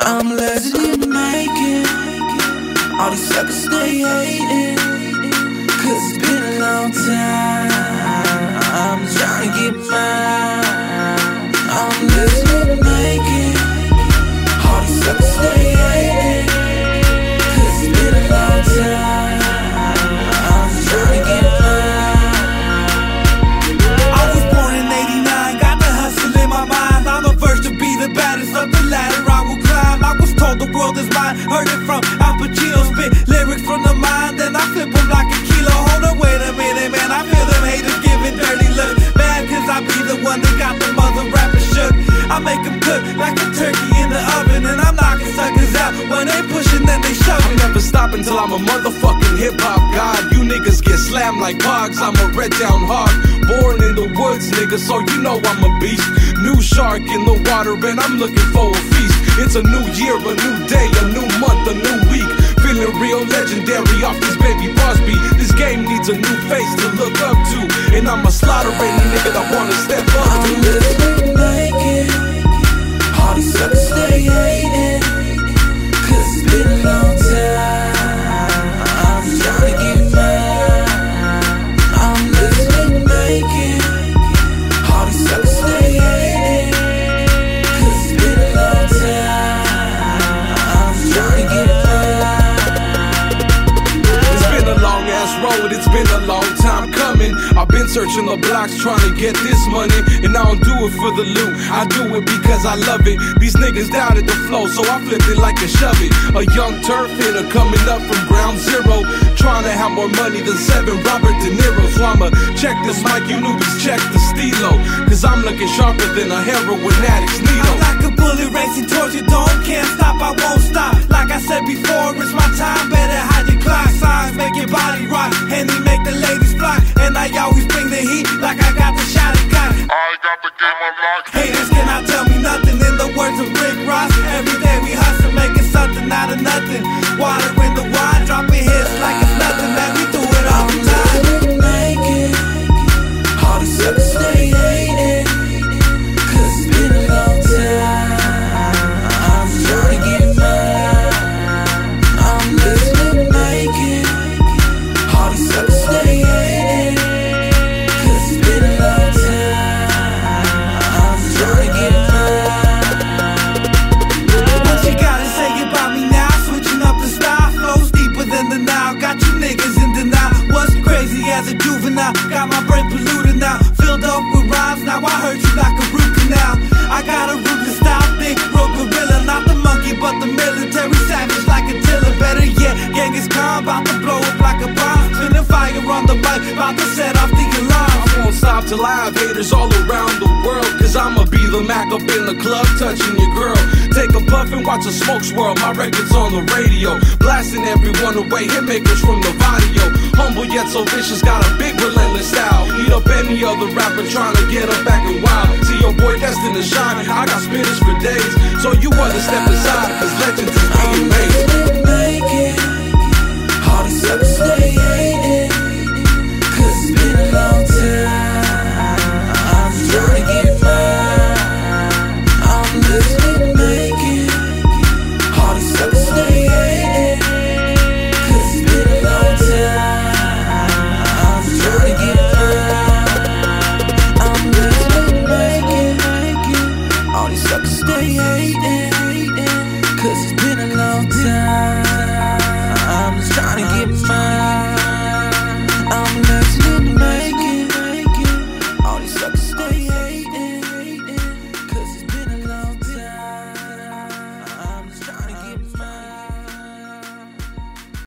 I'm legend in the making. All these suckers stay hating, cause it's been a long time. I'm trying to get mine. I'm legend in the making. All these suckers stay hating, cause it's been a long time. I'm trying to get mine. I was born in '89, got the hustle in my mind. I'm the first to be the baddest of the ladder I will climb. I was told the world is mine, heard it from Al Pacino. Spit lyrics from the mind, then I flip them like a kilo. Hold on, wait a minute, man, I feel them haters giving dirty looks. Mad cause I be the one that got the mother rappers shook. I make them cook like a turkey in the oven, and I'm knocking suckers out. When they pushing, then they shove. I'm never stopping till I'm a motherfucking hip-hop god. You niggas get slammed like hogs, I'm a red down hog. Born in the woods, nigga, so you know I'm a beast. New shark in the water, and I'm looking for a feast. It's a new year, a new day, a new month, a new week. Feeling real legendary off this baby boss beat. This game needs a new face to look up to, and I'ma slaughter any nigga that wanna step up to. I'm living like it. All these suckers stay hating, cause it's been a long time. I'm trying to get mine. I'm living like it. All these suckers stay hating, cause it's been a long time. I'm trying to get mine. It's been a long ass road, it's been a long time coming. I've been searching the blocks trying to get this money, and I don't do it for the loot, I do it because I love it. These niggas doubted the flow, so I flipped it like a shove it. A young turf hitter coming up from ground zero, trying to have more money than 7 Robert De Niro. So I'ma check this mic, you newbies check the stilo, cause I'm looking sharper than a heroin addict's needle. I'm like a bullet racing towards you, don't can't stop, I won't stop. Like I said before, it's my time, better hide your clock. Signs make your body rock, and they make the ladies flock. And I always bring the heat, like I got the shot and got it. I got the game unlocked. Haters cannot tell me nothing. In the words of Rick Ross, every day we hustle, making something out of nothing. Water in the wine, dropping hits like it's nothing. Man, we do it all the time. I'm living like it. All these suckers stay hating, cause it's been a long time. I'm trying to get mine. I'm living like it. All these suckers stay hating, cause it's been a long time. I'm trying to get mine. What you gotta say about me now? Switching up the style, flows deeper than the Nile. Got you niggas in denial. What's crazy as a juvenile? Got my brain polluted now, filled up with rhymes. Now I hurt you like a root canal. I got a ruthless style, thick, road gorilla, not the monkey but the military savage like a tiller. Better yet, Genghis Khan, bout to blow up like a bomb. Spinning fire on the mic, bout to set off the alarm. I won't stop till I have haters all around the world, cause I'ma be the Mac up in the club touching your girl. Take a puff and watch a smoke swirl, my record's on the radio, blasting everyone away, hitmakers from the Vadio. Humble yet so vicious, got a big relentless style. Eat up any other rapper trying to get up back and wild. See your boy destined to shine, I got spitters for days, so you wanna step aside, cause legends is being made.